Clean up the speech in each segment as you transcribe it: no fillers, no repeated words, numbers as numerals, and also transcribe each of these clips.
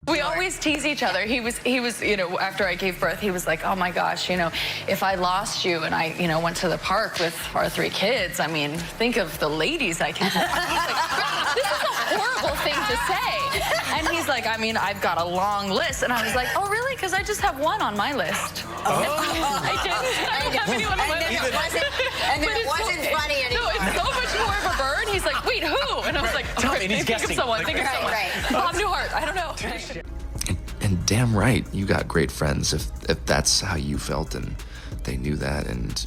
We always tease each other. He was, you know, after I gave birth, he was like, oh my gosh, you know, if I lost you and I, you know, went to the park with our 3 kids, I mean, think of the ladies I can. Like, this is a horrible thing to say. And he's like, I mean, I've got a long list. And I was like, oh, really? Because I just have one on my list. Oh. I don't have anyone on my list. And then it wasn't funny anymore. No, it's so much more of a burn. He's like, wait, who? And I was like, Tell me, and he's think guessing. of someone, think of someone. Bob Newhart, I don't know. And damn right, you got great friends if that's how you felt and they knew that, and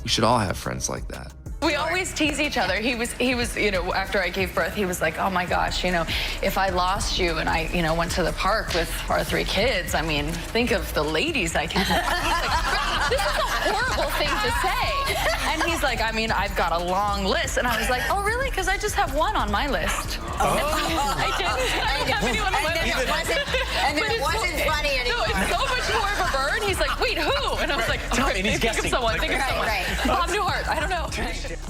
we should all have friends like that. We always tease each other. He was, you know, after I gave birth, he was like, oh my gosh, you know, if I lost you and I, you know, went to the park with our 3 kids, I mean, think of the ladies I can. Like, this is a horrible thing to say. And he's like, I mean, I've got a long list. And I was like, oh, really? Because I just have one on my list. I don't have anyone on my list. And then it wasn't funny anymore. No, it's so much more of a burn. He's like, wait, who? And I was like, Tell me, and he's think guessing. of someone, think of someone. Bob Newhart, I don't know.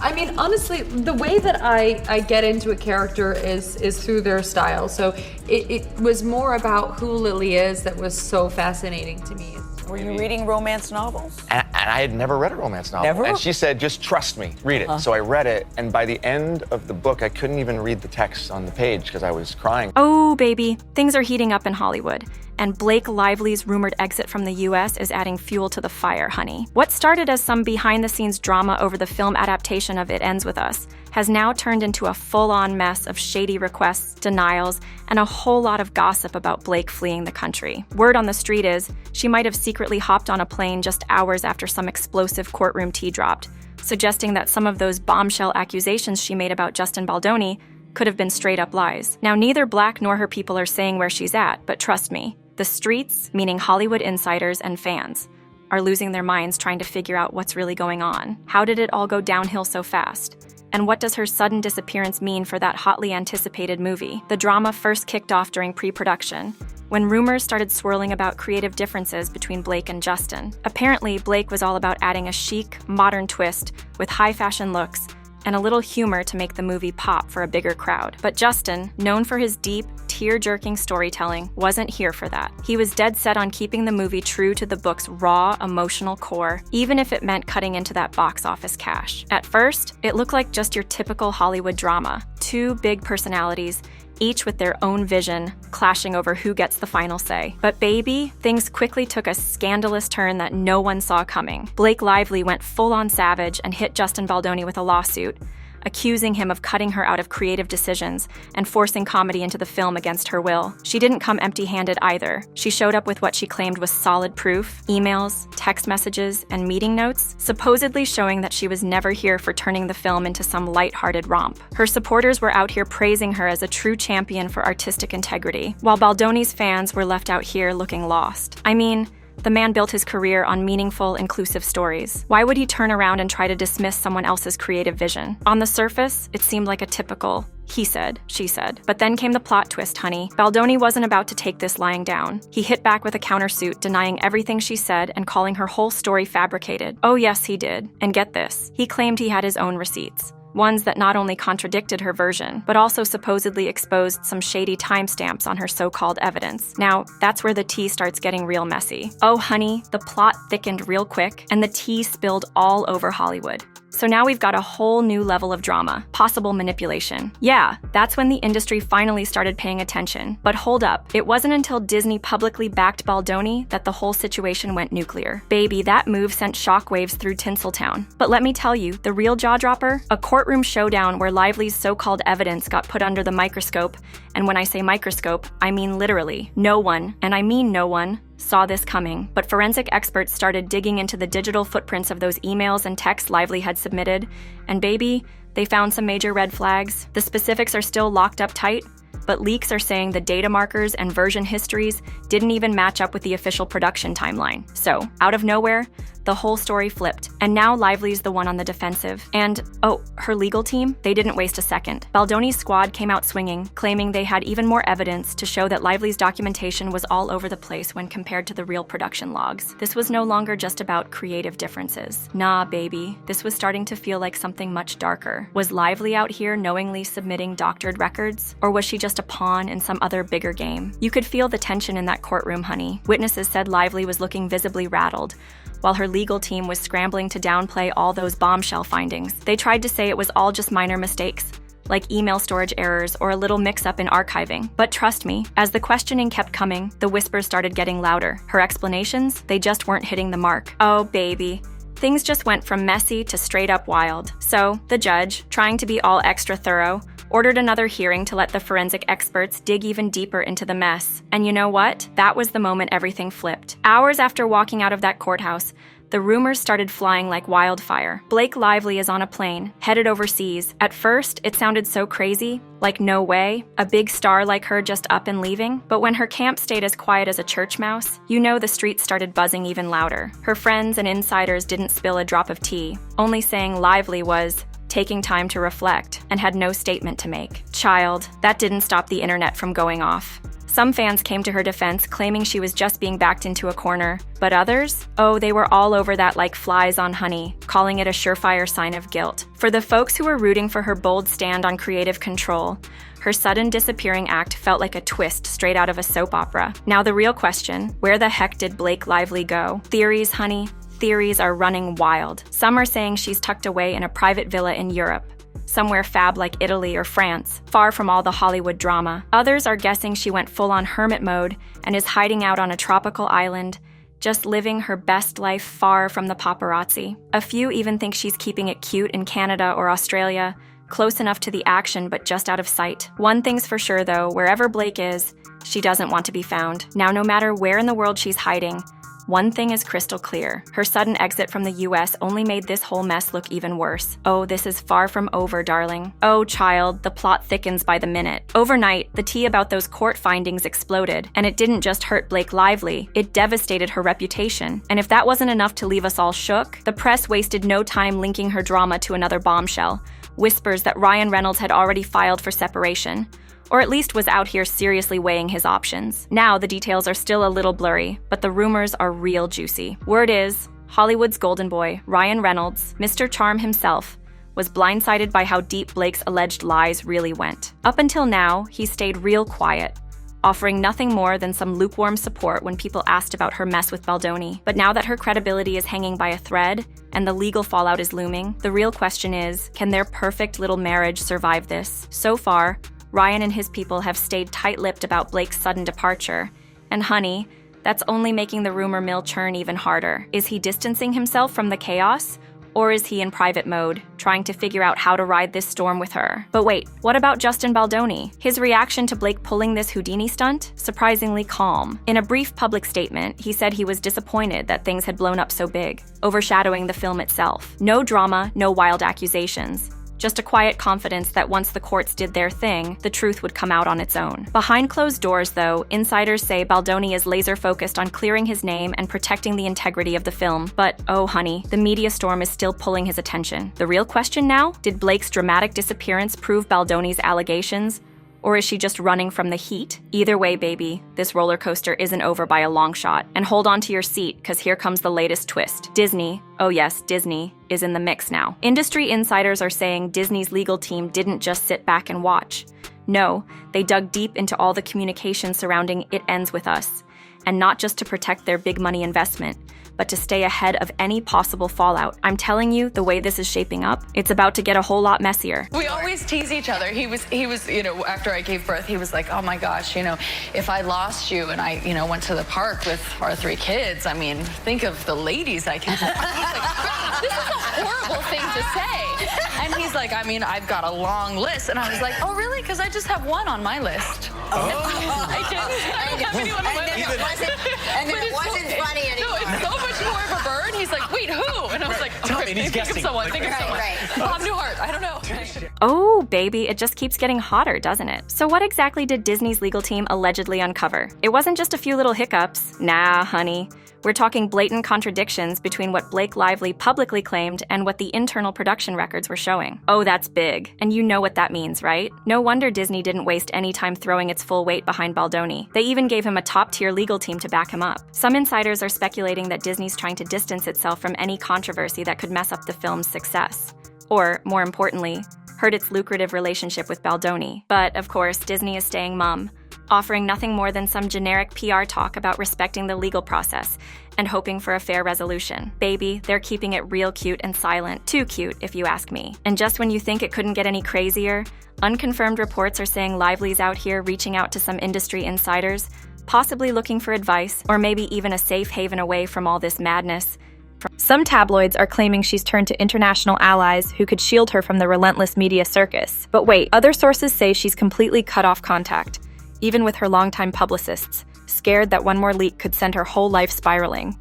I mean, honestly, the way that I get into a character is through their style. So it was more about who Lily is that was so fascinating to me. Were you reading romance novels? And I had never read a romance novel. Never? And she said, just trust me, read it. So I read it, and by the end of the book, I couldn't even read the text on the page because I was crying. Oh, baby, things are heating up in Hollywood. And Blake Lively's rumored exit from the US is adding fuel to the fire, honey. What started as some behind-the-scenes drama over the film adaptation of It Ends With Us has now turned into a full-on mess of shady requests, denials, and a whole lot of gossip about Blake fleeing the country. Word on the street is she might have secretly hopped on a plane just hours after some explosive courtroom tea dropped, suggesting that some of those bombshell accusations she made about Justin Baldoni could have been straight-up lies. Now, neither Black nor her people are saying where she's at, but trust me, the streets, meaning Hollywood insiders and fans, are losing their minds trying to figure out what's really going on. How did it all go downhill so fast? And what does her sudden disappearance mean for that hotly anticipated movie? The drama first kicked off during pre-production, when rumors started swirling about creative differences between Blake and Justin. Apparently, Blake was all about adding a chic, modern twist with high-fashion looks and a little humor to make the movie pop for a bigger crowd. But Justin, known for his deep, tear-jerking storytelling, wasn't here for that. He was dead set on keeping the movie true to the book's raw, emotional core, even if it meant cutting into that box office cash. At first, it looked like just your typical Hollywood drama. 2 big personalities, each with their own vision, clashing over who gets the final say. But baby, things quickly took a scandalous turn that no one saw coming. Blake Lively went full-on savage and hit Justin Baldoni with a lawsuit, accusing him of cutting her out of creative decisions and forcing comedy into the film against her will. She didn't come empty-handed either. She showed up with what she claimed was solid proof, emails, text messages, and meeting notes, supposedly showing that she was never here for turning the film into some lighthearted romp. Her supporters were out here praising her as a true champion for artistic integrity, while Baldoni's fans were left out here looking lost. I mean, the man built his career on meaningful, inclusive stories. Why would he turn around and try to dismiss someone else's creative vision? On the surface, it seemed like a typical he said, she said. But then came the plot twist, honey. Baldoni wasn't about to take this lying down. He hit back with a countersuit, denying everything she said and calling her whole story fabricated. Oh yes, he did. And get this, he claimed he had his own receipts. Ones that not only contradicted her version, but also supposedly exposed some shady timestamps on her so-called evidence. Now, that's where the tea starts getting real messy. Oh honey, the plot thickened real quick, and the tea spilled all over Hollywood. So now we've got a whole new level of drama, possible manipulation. Yeah, that's when the industry finally started paying attention. But hold up, it wasn't until Disney publicly backed Baldoni that the whole situation went nuclear. Baby, that move sent shockwaves through Tinseltown. But let me tell you, the real jaw-dropper? A courtroom showdown where Lively's so-called evidence got put under the microscope, and when I say microscope, I mean literally. No one, and I mean no one, saw this coming, but forensic experts started digging into the digital footprints of those emails and texts Lively had submitted, and baby, they found some major red flags. The specifics are still locked up tight, but leaks are saying the data markers and version histories didn't even match up with the official production timeline. So, out of nowhere, the whole story flipped, and now Lively's the one on the defensive. And, oh, her legal team? They didn't waste a second. Baldoni's squad came out swinging, claiming they had even more evidence to show that Lively's documentation was all over the place when compared to the real production logs. This was no longer just about creative differences. Nah, baby. This was starting to feel like something much darker. Was Lively out here knowingly submitting doctored records? Or was she just a pawn in some other bigger game? You could feel the tension in that courtroom, honey. Witnesses said Lively was looking visibly rattled, while her legal team was scrambling to downplay all those bombshell findings. They tried to say it was all just minor mistakes, like email storage errors or a little mix-up in archiving. But trust me, as the questioning kept coming, the whispers started getting louder. Her explanations, they just weren't hitting the mark. Oh, baby. Things just went from messy to straight up wild. So, the judge, trying to be all extra thorough, ordered another hearing to let the forensic experts dig even deeper into the mess. And you know what? That was the moment everything flipped. Hours after walking out of that courthouse, the rumors started flying like wildfire. Blake Lively is on a plane, headed overseas. At first, it sounded so crazy, like no way, a big star like her just up and leaving. But when her camp stayed as quiet as a church mouse, you know the streets started buzzing even louder. Her friends and insiders didn't spill a drop of tea, only saying Lively was taking time to reflect and had no statement to make. Child, that didn't stop the internet from going off. Some fans came to her defense, claiming she was just being backed into a corner. But others? Oh, they were all over that like flies on honey, calling it a surefire sign of guilt. For the folks who were rooting for her bold stand on creative control, her sudden disappearing act felt like a twist straight out of a soap opera. Now the real question, where the heck did Blake Lively go? Theories, honey. Theories are running wild. Some are saying she's tucked away in a private villa in Europe, somewhere fab like Italy or France, far from all the Hollywood drama. Others are guessing she went full-on hermit mode and is hiding out on a tropical island, just living her best life far from the paparazzi. A few even think she's keeping it cute in Canada or Australia, close enough to the action but just out of sight. One thing's for sure though, wherever Blake is, she doesn't want to be found. Now no matter where in the world she's hiding, one thing is crystal clear. Her sudden exit from the US only made this whole mess look even worse. Oh, this is far from over, darling. Oh, child, the plot thickens by the minute. Overnight, the tea about those court findings exploded, and it didn't just hurt Blake Lively, it devastated her reputation. And if that wasn't enough to leave us all shook, the press wasted no time linking her drama to another bombshell. Whispers that Ryan Reynolds had already filed for separation, or at least was out here seriously weighing his options. Now, the details are still a little blurry, but the rumors are real juicy. Word is, Hollywood's golden boy, Ryan Reynolds, Mr. Charm himself, was blindsided by how deep Blake's alleged lies really went. Up until now, he stayed real quiet, offering nothing more than some lukewarm support when people asked about her mess with Baldoni. But now that her credibility is hanging by a thread, and the legal fallout is looming, the real question is, can their perfect little marriage survive this? So far, Ryan and his people have stayed tight-lipped about Blake's sudden departure. And honey, that's only making the rumor mill churn even harder. Is he distancing himself from the chaos? Or is he in private mode, trying to figure out how to ride this storm with her? But wait, what about Justin Baldoni? His reaction to Blake pulling this Houdini stunt? Surprisingly calm. In a brief public statement, he said he was disappointed that things had blown up so big, overshadowing the film itself. No drama, no wild accusations. Just a quiet confidence that once the courts did their thing, the truth would come out on its own. Behind closed doors, though, insiders say Baldoni is laser-focused on clearing his name and protecting the integrity of the film. But, oh honey, the media storm is still pulling his attention. The real question now? Did Blake's dramatic disappearance prove Baldoni's allegations? Or is she just running from the heat? Either way, baby, this roller coaster isn't over by a long shot. And hold on to your seat, because here comes the latest twist. Disney, oh yes, Disney, is in the mix now. Industry insiders are saying Disney's legal team didn't just sit back and watch. No, they dug deep into all the communication surrounding It Ends With Us. And not just to protect their big money investment, but to stay ahead of any possible fallout. I'm telling you, the way this is shaping up, it's about to get a whole lot messier. We always tease each other. He was, after I gave birth, he was like, oh my gosh, if I lost you and I, went to the park with our 3 kids, I mean, think of the ladies I can. Like, this is a horrible thing to say. And he's like, I mean, I've got a long list. And I was like, oh really? Because I just have 1 on my list. Oh. I don't have anyone on my list. And then it wasn't funny anymore. so much more of a burn. He's like, wait, who? And I was like, Tell me, okay, and he's think of guessing. someone, think of someone. Bob Newhart, I don't know. Oh, baby, it just keeps getting hotter, doesn't it? So what exactly did Disney's legal team allegedly uncover? It wasn't just a few little hiccups. Nah, honey. We're talking blatant contradictions between what Blake Lively publicly claimed and what the internal production records were showing. Oh, that's big. And you know what that means, right? No wonder Disney didn't waste any time throwing its full weight behind Baldoni. They even gave him a top-tier legal team to back him up. Some insiders are speculating that Disney's trying to distance itself from any controversy that could mess up the film's success. Or, more importantly, hurt its lucrative relationship with Baldoni. But, of course, Disney is staying mum, offering nothing more than some generic PR talk about respecting the legal process and hoping for a fair resolution. Baby, they're keeping it real cute and silent. Too cute, if you ask me. And just when you think it couldn't get any crazier, unconfirmed reports are saying Lively's out here reaching out to some industry insiders, possibly looking for advice, or maybe even a safe haven away from all this madness. Some tabloids are claiming she's turned to international allies who could shield her from the relentless media circus. But wait, other sources say she's completely cut off contact, even with her longtime publicists, scared that one more leak could send her whole life spiraling.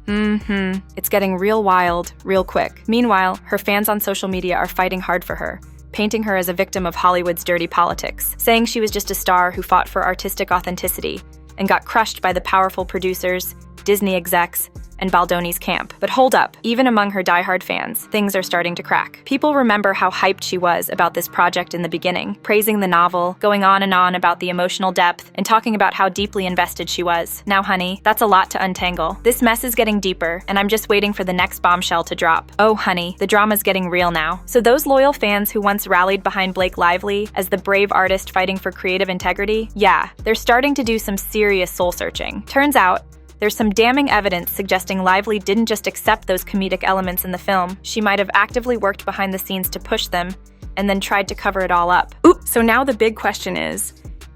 It's getting real wild, real quick. Meanwhile, her fans on social media are fighting hard for her, painting her as a victim of Hollywood's dirty politics, saying she was just a star who fought for artistic authenticity and got crushed by the powerful producers, Disney execs, and Baldoni's camp. But hold up, even among her diehard fans, things are starting to crack. People remember how hyped she was about this project in the beginning, praising the novel, going on and on about the emotional depth, and talking about how deeply invested she was. Now, honey, that's a lot to untangle. This mess is getting deeper, and I'm just waiting for the next bombshell to drop. Oh, honey, the drama's getting real now. So those loyal fans who once rallied behind Blake Lively as the brave artist fighting for creative integrity, yeah, they're starting to do some serious soul-searching. Turns out, there's some damning evidence suggesting Lively didn't just accept those comedic elements in the film. She might have actively worked behind the scenes to push them, and then tried to cover it all up. Oops! So now the big question is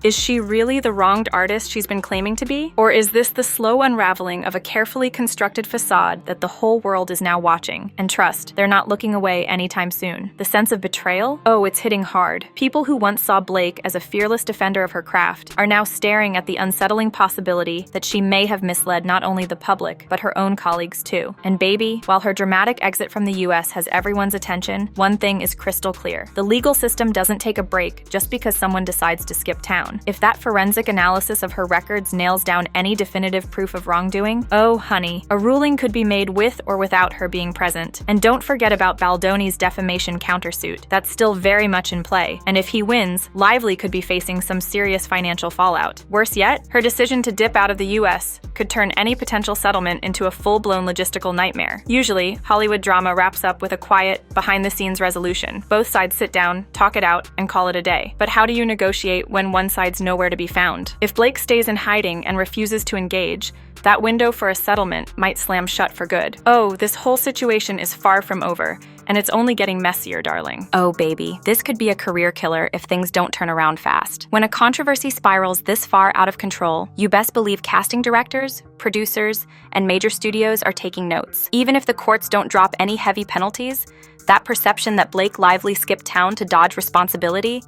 she really the wronged artist she's been claiming to be? Or is this the slow unraveling of a carefully constructed facade that the whole world is now watching? And trust, they're not looking away anytime soon. The sense of betrayal? Oh, it's hitting hard. People who once saw Blake as a fearless defender of her craft are now staring at the unsettling possibility that she may have misled not only the public, but her own colleagues too. And baby, while her dramatic exit from the US has everyone's attention, one thing is crystal clear. The legal system doesn't take a break just because someone decides to skip town. If that forensic analysis of her records nails down any definitive proof of wrongdoing, oh honey, a ruling could be made with or without her being present. And don't forget about Baldoni's defamation countersuit. That's still very much in play. And if he wins, Lively could be facing some serious financial fallout. Worse yet, her decision to dip out of the US could turn any potential settlement into a full-blown logistical nightmare. Usually, Hollywood drama wraps up with a quiet, behind-the-scenes resolution. Both sides sit down, talk it out, and call it a day. But how do you negotiate when one side's nowhere to be found? If Blake stays in hiding and refuses to engage, that window for a settlement might slam shut for good. Oh, this whole situation is far from over, and it's only getting messier, darling. Oh, baby, this could be a career killer if things don't turn around fast. When a controversy spirals this far out of control, you best believe casting directors, producers, and major studios are taking notes. Even if the courts don't drop any heavy penalties, that perception that Blake Lively skipped town to dodge responsibility,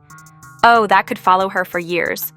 oh, that could follow her for years.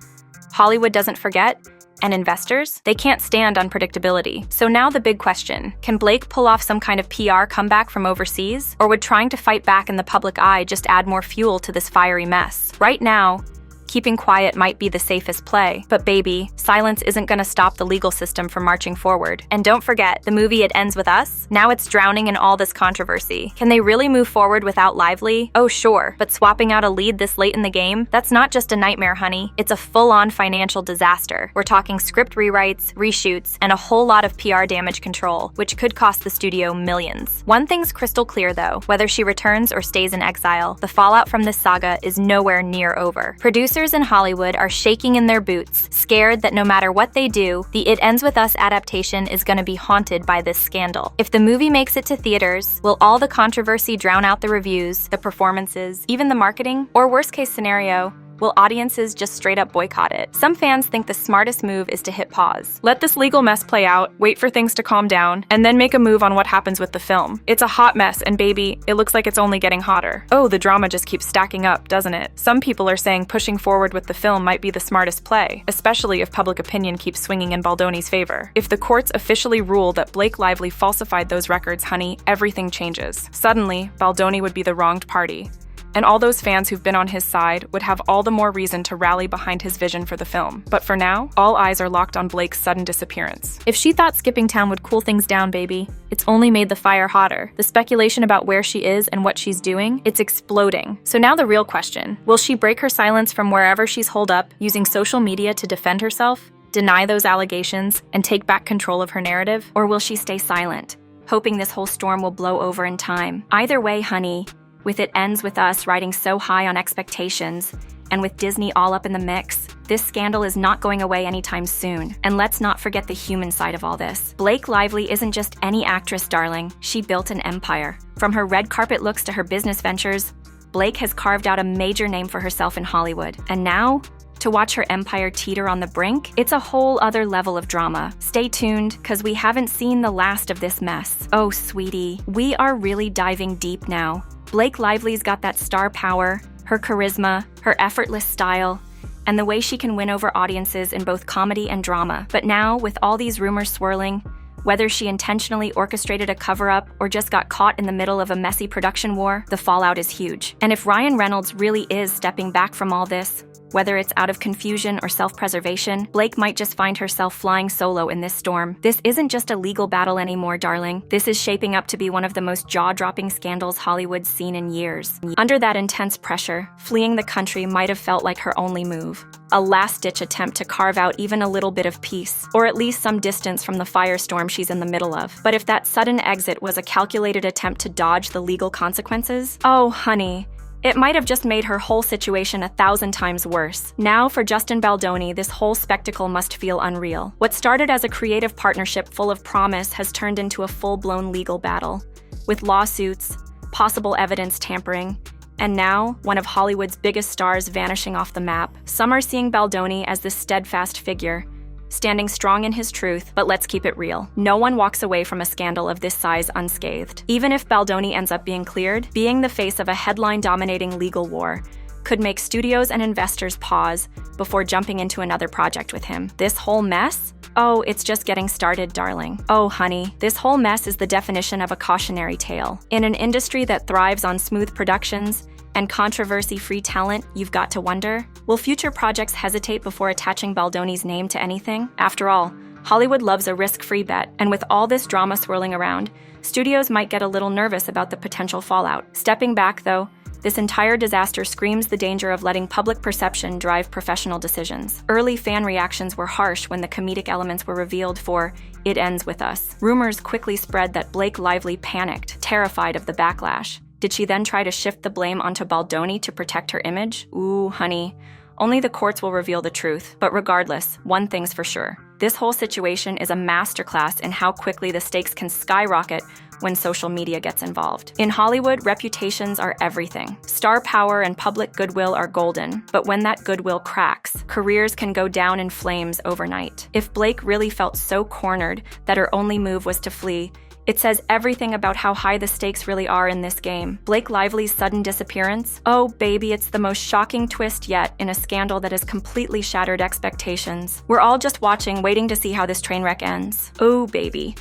Hollywood doesn't forget, and investors, they can't stand unpredictability. So now the big question, can Blake pull off some kind of PR comeback from overseas? Or would trying to fight back in the public eye just add more fuel to this fiery mess? Right now, keeping quiet might be the safest play. But baby, silence isn't gonna stop the legal system from marching forward. And don't forget, the movie It Ends With Us? Now it's drowning in all this controversy. Can they really move forward without Lively? Oh sure, but swapping out a lead this late in the game? That's not just a nightmare, honey. It's a full-on financial disaster. We're talking script rewrites, reshoots, and a whole lot of PR damage control, which could cost the studio millions. One thing's crystal clear though, whether she returns or stays in exile, the fallout from this saga is nowhere near over. Producers in Hollywood are shaking in their boots, scared that no matter what they do, the It Ends With Us adaptation is going to be haunted by this scandal. If the movie makes it to theaters, will all the controversy drown out the reviews, the performances, even the marketing? Or worst case scenario, Will audiences just straight up boycott it? Some fans think the smartest move is to hit pause. Let this legal mess play out, wait for things to calm down, and then make a move on what happens with the film. It's a hot mess, and baby, it looks like it's only getting hotter. Oh, the drama just keeps stacking up, doesn't it? Some people are saying pushing forward with the film might be the smartest play, especially if public opinion keeps swinging in Baldoni's favor. If the courts officially rule that Blake Lively falsified those records, honey, everything changes. Suddenly, Baldoni would be the wronged party. And all those fans who've been on his side would have all the more reason to rally behind his vision for the film. But for now, all eyes are locked on Blake's sudden disappearance. If she thought skipping town would cool things down, baby, it's only made the fire hotter. The speculation about where she is and what she's doing, it's exploding. So now the real question, will she break her silence from wherever she's holed up, using social media to defend herself, deny those allegations, and take back control of her narrative? Or will she stay silent, hoping this whole storm will blow over in time? Either way, honey, with It Ends With Us riding so high on expectations, and with Disney all up in the mix, this scandal is not going away anytime soon. And let's not forget the human side of all this. Blake Lively isn't just any actress, darling. She built an empire. From her red carpet looks to her business ventures, Blake has carved out a major name for herself in Hollywood. And now, to watch her empire teeter on the brink, it's a whole other level of drama. Stay tuned, because we haven't seen the last of this mess. Oh, sweetie, we are really diving deep now. Blake Lively's got that star power, her charisma, her effortless style, and the way she can win over audiences in both comedy and drama. But now, with all these rumors swirling, whether she intentionally orchestrated a cover-up or just got caught in the middle of a messy production war, the fallout is huge. And if Ryan Reynolds really is stepping back from all this, whether it's out of confusion or self-preservation, Blake might just find herself flying solo in this storm. This isn't just a legal battle anymore, darling. This is shaping up to be one of the most jaw-dropping scandals Hollywood's seen in years. Under that intense pressure, fleeing the country might have felt like her only move. A last-ditch attempt to carve out even a little bit of peace, or at least some distance from the firestorm she's in the middle of. But if that sudden exit was a calculated attempt to dodge the legal consequences, oh, honey, it might have just made her whole situation 1,000 times worse. Now, for Justin Baldoni, this whole spectacle must feel unreal. What started as a creative partnership full of promise has turned into a full-blown legal battle, with lawsuits, possible evidence tampering, and now, one of Hollywood's biggest stars vanishing off the map. Some are seeing Baldoni as this steadfast figure, standing strong in his truth, but let's keep it real. No one walks away from a scandal of this size unscathed. Even if Baldoni ends up being cleared, being the face of a headline-dominating legal war could make studios and investors pause before jumping into another project with him. This whole mess? Oh, it's just getting started, darling. Oh, honey, this whole mess is the definition of a cautionary tale. In an industry that thrives on smooth productions and controversy-free talent, you've got to wonder, will future projects hesitate before attaching Baldoni's name to anything? After all, Hollywood loves a risk-free bet, and with all this drama swirling around, studios might get a little nervous about the potential fallout. Stepping back, though, this entire disaster screams the danger of letting public perception drive professional decisions. Early fan reactions were harsh when the comedic elements were revealed for It Ends With Us. Rumors quickly spread that Blake Lively panicked, terrified of the backlash. Did she then try to shift the blame onto Baldoni to protect her image? Ooh, honey. Only the courts will reveal the truth. But regardless, one thing's for sure. This whole situation is a masterclass in how quickly the stakes can skyrocket when social media gets involved. In Hollywood, reputations are everything. Star power and public goodwill are golden, but when that goodwill cracks, careers can go down in flames overnight. If Blake really felt so cornered that her only move was to flee, it says everything about how high the stakes really are in this game. Blake Lively's sudden disappearance? Oh, baby, it's the most shocking twist yet in a scandal that has completely shattered expectations. We're all just watching, waiting to see how this train wreck ends. Oh, baby.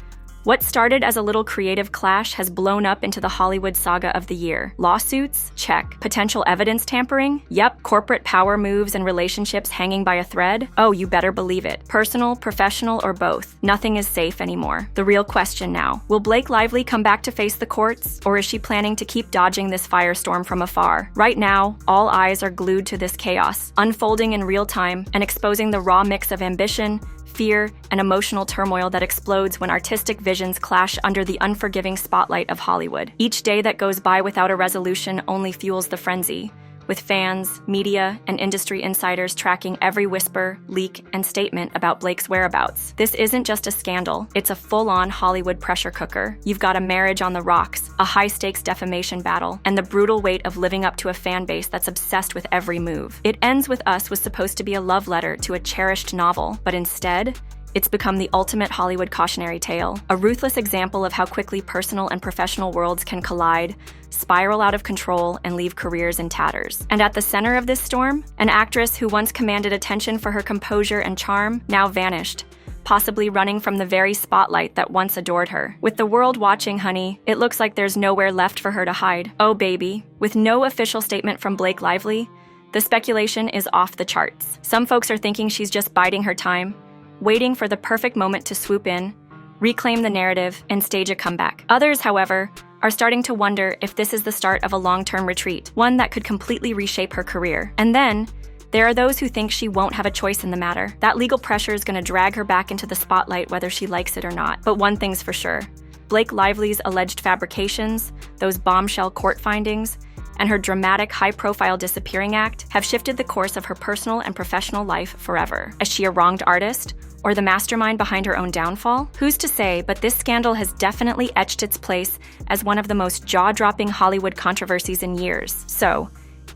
What started as a little creative clash has blown up into the Hollywood saga of the year. Lawsuits? Check. Potential evidence tampering? Yep. Corporate power moves and relationships hanging by a thread? Oh, you better believe it. Personal, professional, or both. Nothing is safe anymore. The real question now, will Blake Lively come back to face the courts, or is she planning to keep dodging this firestorm from afar? Right now, all eyes are glued to this chaos, unfolding in real time and exposing the raw mix of ambition, fear, and emotional turmoil that explodes when artistic visions clash under the unforgiving spotlight of Hollywood. Each day that goes by without a resolution only fuels the frenzy, with fans, media, and industry insiders tracking every whisper, leak, and statement about Blake's whereabouts. This isn't just a scandal, it's a full-on Hollywood pressure cooker. You've got a marriage on the rocks, a high-stakes defamation battle, and the brutal weight of living up to a fan base that's obsessed with every move. It Ends With Us was supposed to be a love letter to a cherished novel, but instead, it's become the ultimate Hollywood cautionary tale, a ruthless example of how quickly personal and professional worlds can collide, spiral out of control, and leave careers in tatters. And at the center of this storm, an actress who once commanded attention for her composure and charm now vanished, possibly running from the very spotlight that once adored her. With the world watching, honey, it looks like there's nowhere left for her to hide. Oh, baby. With no official statement from Blake Lively, the speculation is off the charts. Some folks are thinking she's just biding her time, waiting for the perfect moment to swoop in, reclaim the narrative, and stage a comeback. Others, however, are starting to wonder if this is the start of a long-term retreat, one that could completely reshape her career. And then, there are those who think she won't have a choice in the matter. That legal pressure is going to drag her back into the spotlight whether she likes it or not. But one thing's for sure, Blake Lively's alleged fabrications, those bombshell court findings, and her dramatic, high-profile disappearing act have shifted the course of her personal and professional life forever. Is she a wronged artist? Or the mastermind behind her own downfall? Who's to say, but this scandal has definitely etched its place as one of the most jaw-dropping Hollywood controversies in years. So,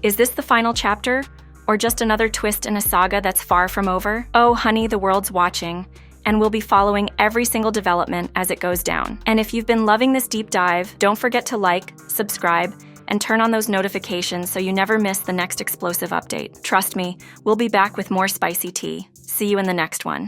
is this the final chapter? Or just another twist in a saga that's far from over? Oh, honey, the world's watching, and we'll be following every single development as it goes down. And if you've been loving this deep dive, don't forget to like, subscribe, and turn on those notifications so you never miss the next explosive update. Trust me, we'll be back with more spicy tea. See you in the next one.